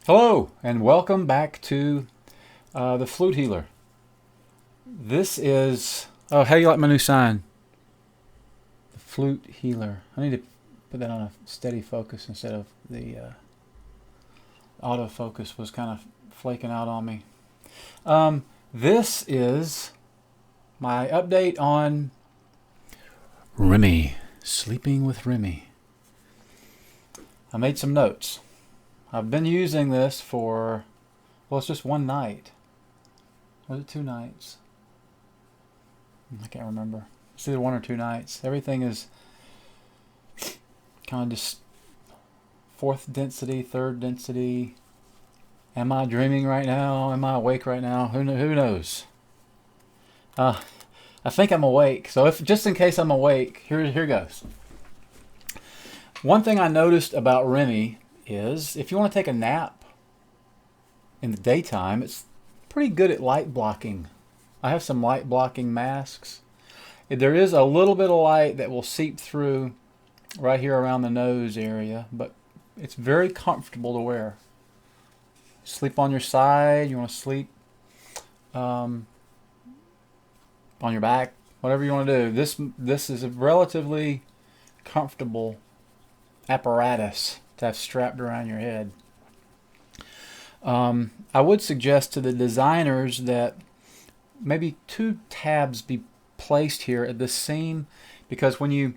Hello, and welcome back to the Flute Healer. This is... Oh, how do you like my new sign? The Flute Healer. I need to put that on a steady focus instead of the autofocus was kind of flaking out on me. This is my update on Remee. Sleeping with Remee. I made some notes. I've been using this for, well, it's just one night. Was it 2 nights? I can't remember. It's either 1 or 2 nights. Everything is kind of just 4th density, 3rd density. Am I dreaming right now? Am I awake right now? Who knows? I think I'm awake. So if just in case I'm awake, here goes. One thing I noticed about Remee is if you want to take a nap in the daytime, it's pretty good at light blocking. I have some light blocking masks. There is a little bit of light that will seep through right here around the nose area, but it's very comfortable to wear. Sleep on your side, you want to sleep on your back, whatever you want to do. This is a relatively comfortable apparatus to have strapped around your head. I would suggest to the designers that maybe 2 tabs be placed here at the seam, because when you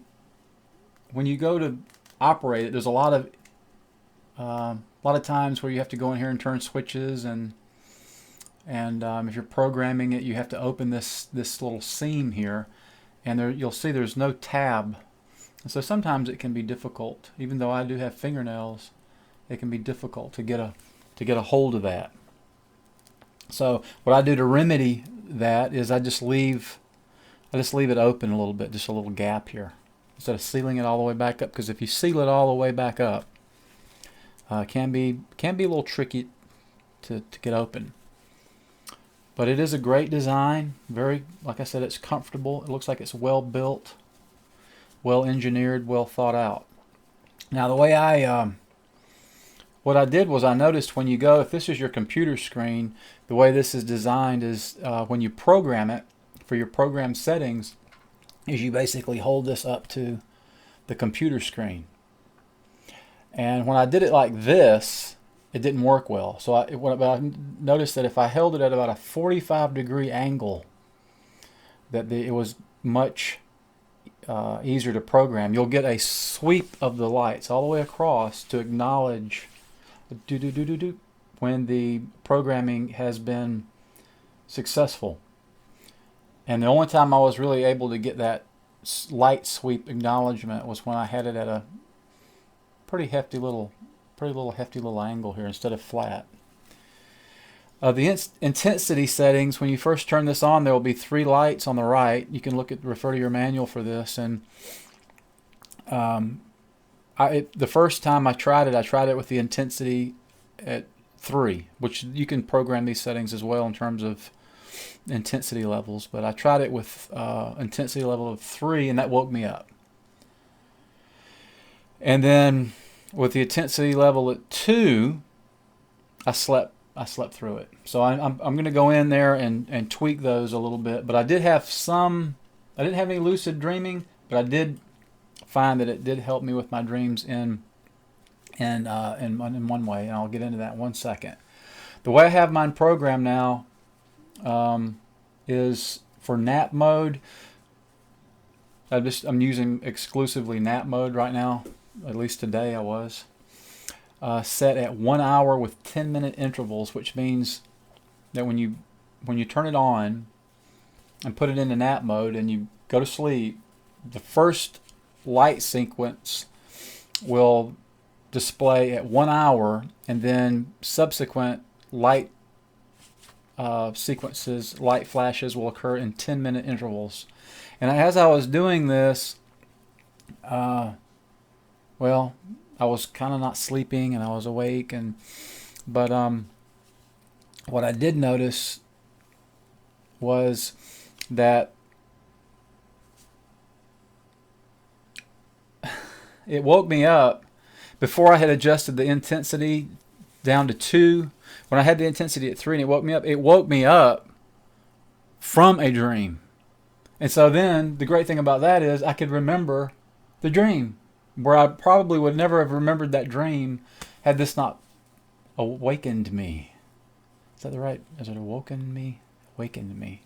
go to operate it, there's a lot of times where you have to go in here and turn switches, and if you're programming it, you have to open this little seam here, and you'll see there's no tab. And so sometimes it can be difficult, even though I do have fingernails, it can be difficult to get a hold of that. So what I do to remedy that is I just leave it open a little bit, just a little gap here, instead of sealing it all the way back up. Because if you seal it all the way back up, it can be a little tricky to get open. But it is a great design. Very, like I said, it's comfortable. It looks like it's well built, well engineered, well thought out. Now the way what I did was I noticed when you go, if this is your computer screen, the way this is designed is when you program it for your program settings, is you basically hold this up to the computer screen. And when I did it like this, it didn't work well. So I noticed that if I held it at about a 45-degree angle, that it was much easier to program. You'll get a sweep of the lights all the way across to acknowledge when the programming has been successful. And the only time I was really able to get that light sweep acknowledgement was when I had it at a pretty hefty little angle here instead of flat. The intensity settings, when you first turn this on, there will be 3 lights on the right. You can refer to your manual for this. And the first time I tried it with the intensity at 3, which you can program these settings as well in terms of intensity levels. But I tried it with intensity level of 3, and that woke me up. And then with the intensity level at 2, I slept through it. So I'm going to go in there and tweak those a little bit. But I didn't have any lucid dreaming, but I did find that it did help me with my dreams in one way, and I'll get into that in 1 second. The way I have mine programmed now is for nap mode. I'm using exclusively nap mode right now. At least today I was. Set at 1 hour with 10-minute intervals, which means that when you turn it on and put it into nap mode and you go to sleep, the first light sequence will display at 1 hour, and then subsequent light sequences, light flashes, will occur in 10-minute intervals. And as I was doing this, well, I was kind of not sleeping and I was awake, but what I did notice was that it woke me up before I had adjusted the intensity down to 2. When I had the intensity at 3 and it woke me up from a dream. And so then the great thing about that is I could remember the dream, where I probably would never have remembered that dream had this not awakened me. Is that the right? Is it awoken me? Awakened me.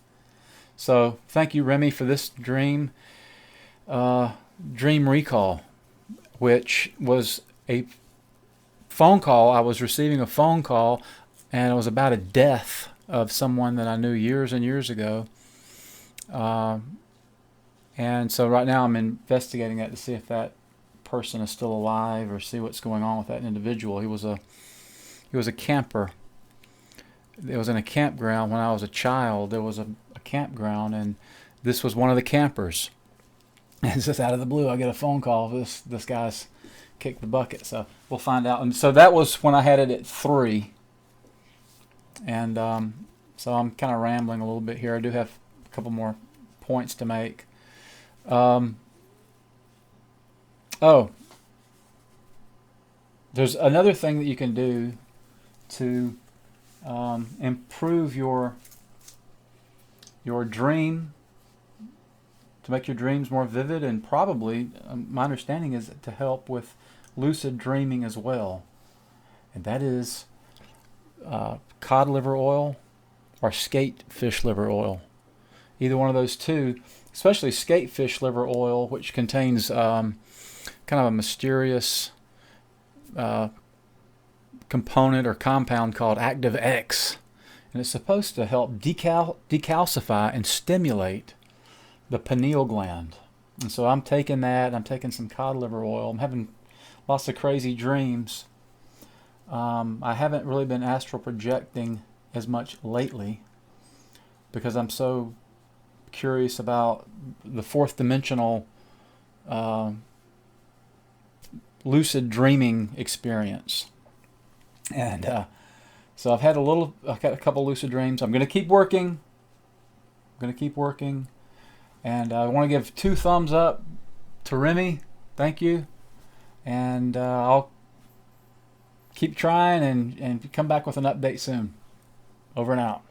So thank you, Remee, for this dream recall, which was a phone call. I was receiving a phone call, and it was about a death of someone that I knew years and years ago. And so right now I'm investigating that to see if that person is still alive or see what's going on with that individual. He was a camper. It was in a campground when I was a child. There was a campground, and this was one of the campers. And it's just out of the blue, I get a phone call. This guy's kicked the bucket. So we'll find out. And so that was when I had it at 3. And so I'm kind of rambling a little bit here. I do have a couple more points to make. There's another thing that you can do to improve your dream, to make your dreams more vivid, and probably, my understanding is to help with lucid dreaming as well. And that is cod liver oil or skate fish liver oil. Either one of those two, especially skate fish liver oil, which contains kind of a mysterious component or compound called Active X. And it's supposed to help decalcify and stimulate the pineal gland. And so I'm taking that. I'm taking some cod liver oil. I'm having lots of crazy dreams. I haven't really been astral projecting as much lately because I'm so curious about the fourth dimensional lucid dreaming experience. And so I've got a couple lucid dreams. I'm going to keep working. And I want to give 2 thumbs up to Remee. Thank you. And I'll keep trying and come back with an update soon. Over and out.